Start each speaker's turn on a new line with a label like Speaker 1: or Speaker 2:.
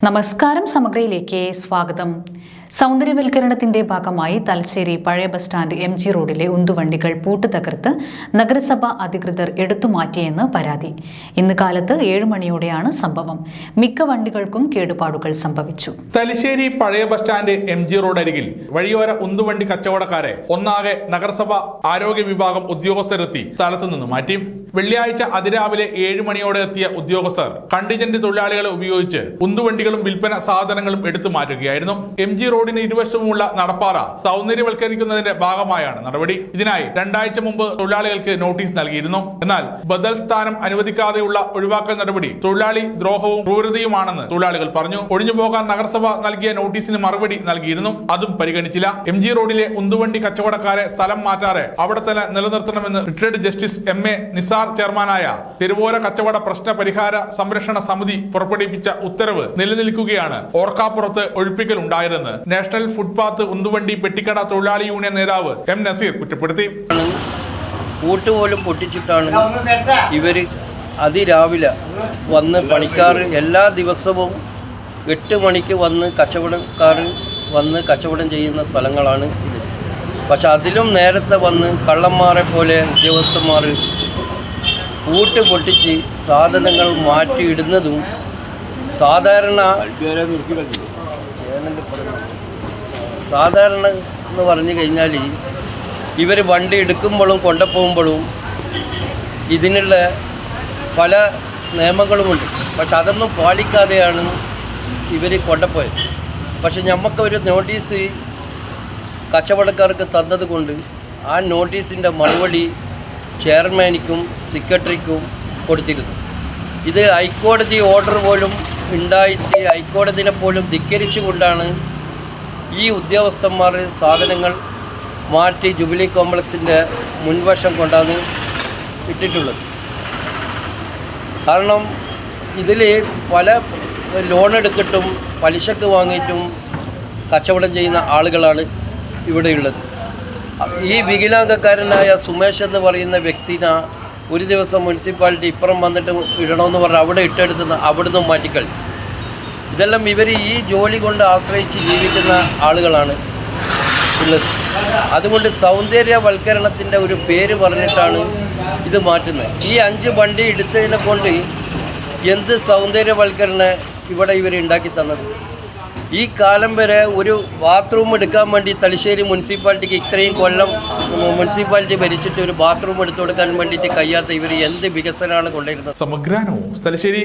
Speaker 1: നമസ്കാരം, സമഗ്രയിലേക്ക് സ്വാഗതം. സൗന്ദര്യവൽക്കരണത്തിന്റെ ഭാഗമായി തലശ്ശേരി പഴയ ബസ് സ്റ്റാൻഡ് MG റോഡിലെ ഉന്തുവണ്ടികൾ പൂട്ടുതകർത്ത് നഗരസഭ അധികൃതർ എടുത്തുമാറ്റിയെന്ന് പരാതി. ഇന്ന് കാലത്ത് 7 മണിയോടെയാണ് സംഭവം. മിക്ക വണ്ടികൾക്കും കേടുപാടുകൾ സംഭവിച്ചു.
Speaker 2: തലശ്ശേരി പഴയ ബസ് സ്റ്റാൻഡ് MG റോഡ് അരികിൽ വഴിയോര ഉന്തുവണ്ടി കച്ചവടക്കാരെ ഒന്നാകെ നഗരസഭ ആരോഗ്യ വിഭാഗം ഉദ്യോഗസ്ഥരെത്തി സ്ഥലത്തു നിന്ന് മാറ്റി. വെള്ളിയാഴ്ച അതിരാവിലെ 7 മണിയോടെ എത്തിയ ഉദ്യോഗസ്ഥർ കണ്ടിജന്റ് തൊഴിലാളികളെ ഉപയോഗിച്ച് ഉന്തുവണ്ടികളും വിൽപ്പന സാധനങ്ങളും എടുത്തു മാറ്റുകയായിരുന്നു. MG റോഡിന് ഇരുവശവുമുള്ള നടപ്പാത സൗന്ദര്യവൽക്കരിക്കുന്നതിന്റെ ഭാഗമായാണ് നടപടി. ഇതിനായി 2 ആഴ്ച മുമ്പ് തൊഴിലാളികൾക്ക് നോട്ടീസ് നൽകിയിരുന്നു. എന്നാൽ ബദൽ സ്ഥാനം അനുവദിക്കാതെയുള്ള ഒഴിവാക്കൽ നടപടി തൊഴിലാളി ദ്രോഹവും ക്രൂരതയുമാണെന്ന് തൊഴിലാളികൾ പറഞ്ഞു. ഒഴിഞ്ഞുപോകാൻ നഗരസഭ നൽകിയ നോട്ടീസിന് മറുപടി നൽകിയിരുന്നു. അതും പരിഗണിച്ചില്ല. MG റോഡിലെ ഉന്തുവണ്ടി കച്ചവടക്കാരെ സ്ഥലം മാറ്റാതെ അവിടെ തന്നെ നിലനിർത്തണമെന്ന് റിട്ടയർഡ് ജസ്റ്റിസ് MA നിസാർ ചെയർമാനായ തെരുവോര കച്ചവട പ്രശ്ന പരിഹാര സംരക്ഷണ സമിതി പുറപ്പെടുവിപ്പിച്ച ഉത്തരവ് നിലനിൽക്കുകയാണ്. ഓർക്കാപ്പുറത്ത് ഒഴിപ്പിക്കൽ ഉണ്ടായതെന്ന് നാഷണൽ ഫുട്പാത്ത് ഉന്തുവണ്ടി പെട്ടിക്കട തൊഴിലാളി യൂണിയൻ നേതാവ് M നസീർ കുറ്റപ്പെടുത്തി.
Speaker 3: കൂട്ടുപോലും പൊട്ടിച്ചിട്ടാണ് ഇവര് അതിരാവിലെ വന്ന് പണിക്കാർ എല്ലാ ദിവസവും 8 മണിക്ക് വന്ന് കച്ചവടക്കാർ വന്ന് കച്ചവടം ചെയ്യുന്ന സ്ഥലങ്ങളാണ് ഇത്. പക്ഷെ അതിലും നേരത്തെ വന്ന് കള്ളന്മാരെ പോലെ ഉദ്യോഗസ്ഥന്മാർ കൂട്ട് പൊട്ടിച്ച് സാധനങ്ങൾ മാറ്റിയിടുന്നതും സാധാരണ എന്ന് പറഞ്ഞു കഴിഞ്ഞാൽ ഇവർ വണ്ടി എടുക്കുമ്പോഴും കൊണ്ടുപോകുമ്പോഴും ഇതിനുള്ള പല നിയമങ്ങളുമുണ്ട്. പക്ഷെ അതൊന്നും പാലിക്കാതെയാണ് ഇവർ കൊണ്ടുപോയത്. പക്ഷെ നമുക്കൊരു നോട്ടീസ് കച്ചവടക്കാർക്ക് തന്നതുകൊണ്ട് ആ നോട്ടീസിൻ്റെ മറുപടി ചെയർമാനിക്കും സെക്രട്ടറിക്കും കൊടുത്തിരുന്നു. ഇത് ഹൈക്കോടതി ഓർഡർ പോലും ഉണ്ടായിട്ട് ഹൈക്കോടതിനെ പോലും ധിക്കരിച്ചുകൊണ്ടാണ് ഈ ഉദ്യോഗസ്ഥന്മാർ സാധനങ്ങൾ മാറ്റി ജൂബിലി കോംപ്ലക്സിൻ്റെ മുൻവശം കൊണ്ടാണ് ഇട്ടിട്ടുള്ളത്. കാരണം ഇതിൽ പല ലോൺ എടുത്തിട്ടും പലിശക്ക് വാങ്ങിയിട്ടും കച്ചവടം ചെയ്യുന്ന ആളുകളാണ് ഇവിടെയുള്ളത്. ഈ വികലാംഗക്കാരനായ സുമേഷ് എന്ന് പറയുന്ന വ്യക്തിനെ ഒരു ദിവസം മുനിസിപ്പാലിറ്റി ഇപ്പുറം വന്നിട്ട് ഇടണമെന്ന് പറഞ്ഞ് അവിടെ ഇട്ടെടുത്തുന്ന അവിടുന്ന് മാറ്റിക്കളി. ഇതെല്ലാം ഇവർ ഈ ജോലി കൊണ്ട് ആശ്രയിച്ച് ജീവിക്കുന്ന ആളുകളാണ് ഉള്ളത്. അതുകൊണ്ട് സൗന്ദര്യവൽക്കരണത്തിൻ്റെ ഒരു പേര് പറഞ്ഞിട്ടാണ് ഇത് മാറ്റുന്നത്. ഈ 5 വണ്ടി എടുത്തതിനെ കൊണ്ട് എന്ത് സൗന്ദര്യവൽക്കരണം ഇവിടെ ഇവർ ഉണ്ടാക്കി തന്നത്? ഈ കാലം വരെ ഒരു ബാത്റൂം എടുക്കാൻ വേണ്ടി തലശ്ശേരി മുനിസിപ്പാലിറ്റിക്ക് ഇത്രയും കൊല്ലം മുനിസിപ്പാലിറ്റി ഭരിച്ചിട്ട് ഒരു ബാത്റൂം എടുത്തു കൊടുക്കാൻ വേണ്ടിയിട്ട് കഴിയാത്ത ഇവർ എന്ത് വികസനമാണ് കൊണ്ടുവരുന്നത്?
Speaker 2: സമഗ്ര ന്യൂസ് തലശ്ശേരി.